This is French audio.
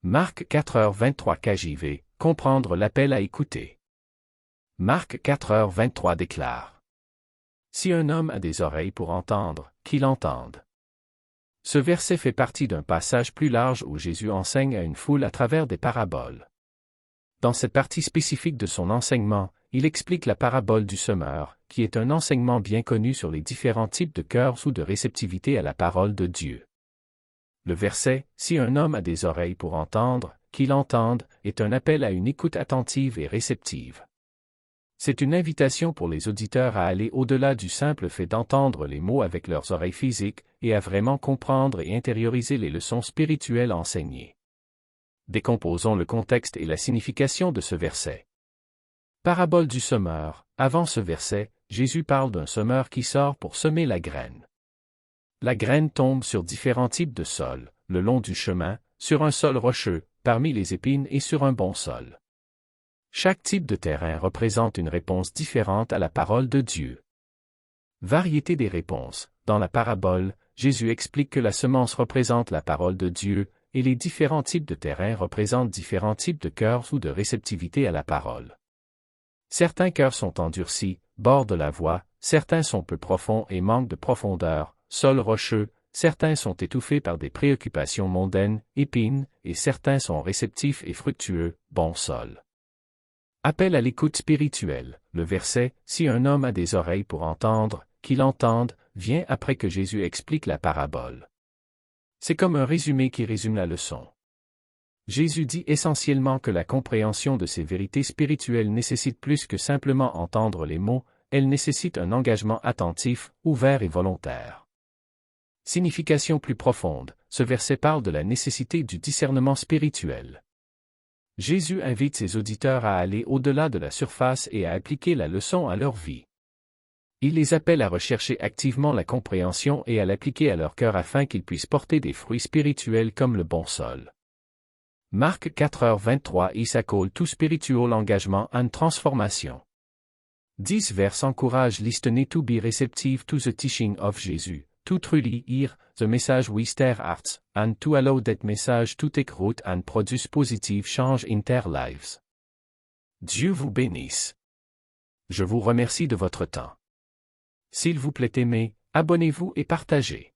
Marc 4h23 KJV, comprendre l'appel à écouter. Marc 4h23 déclare. Si un homme a des oreilles pour entendre, qu'il entende. Ce verset fait partie d'un passage plus large où Jésus enseigne à une foule à travers des paraboles. Dans cette partie spécifique de son enseignement, il explique la parabole du semeur, qui est un enseignement bien connu sur les différents types de cœurs ou de réceptivité à la parole de Dieu. Le verset « Si un homme a des oreilles pour entendre, qu'il entende » est un appel à une écoute attentive et réceptive. C'est une invitation pour les auditeurs à aller au-delà du simple fait d'entendre les mots avec leurs oreilles physiques et à vraiment comprendre et intérioriser les leçons spirituelles enseignées. Décomposons le contexte et la signification de ce verset. Parabole du semeur. Avant ce verset, Jésus parle d'un semeur qui sort pour semer la graine. La graine tombe sur différents types de sols, le long du chemin, sur un sol rocheux, parmi les épines et sur un bon sol. Chaque type de terrain représente une réponse différente à la parole de Dieu. Variété des réponses. Dans la parabole, Jésus explique que la semence représente la parole de Dieu, et les différents types de terrain représentent différents types de cœurs ou de réceptivité à la parole. Certains cœurs sont endurcis, bord de la voie, certains sont peu profonds et manquent de profondeur, sol rocheux, certains sont étouffés par des préoccupations mondaines, épines, et certains sont réceptifs et fructueux, bon sol. Appel à l'écoute spirituelle. Le verset « Si un homme a des oreilles pour entendre, qu'il entende » vient après que Jésus explique la parabole. C'est comme un résumé qui résume la leçon. Jésus dit essentiellement que la compréhension de ces vérités spirituelles nécessite plus que simplement entendre les mots, elle nécessite un engagement attentif, ouvert et volontaire. Signification plus profonde, ce verset parle de la nécessité du discernement spirituel. Jésus invite ses auditeurs à aller au-delà de la surface et à appliquer la leçon à leur vie. Il les appelle à rechercher activement la compréhension et à l'appliquer à leur cœur afin qu'ils puissent porter des fruits spirituels comme le bon sol. Marc 4h23 Isa call to spiritual engagement and transformation. 10 vers encourage listener to be receptive to the teaching of Jesus, to truly hear the message with their hearts, and to allow that message to take root and produce positive change in their lives. Dieu vous bénisse. Je vous remercie de votre temps. S'il vous plaît aimez, abonnez-vous et partagez.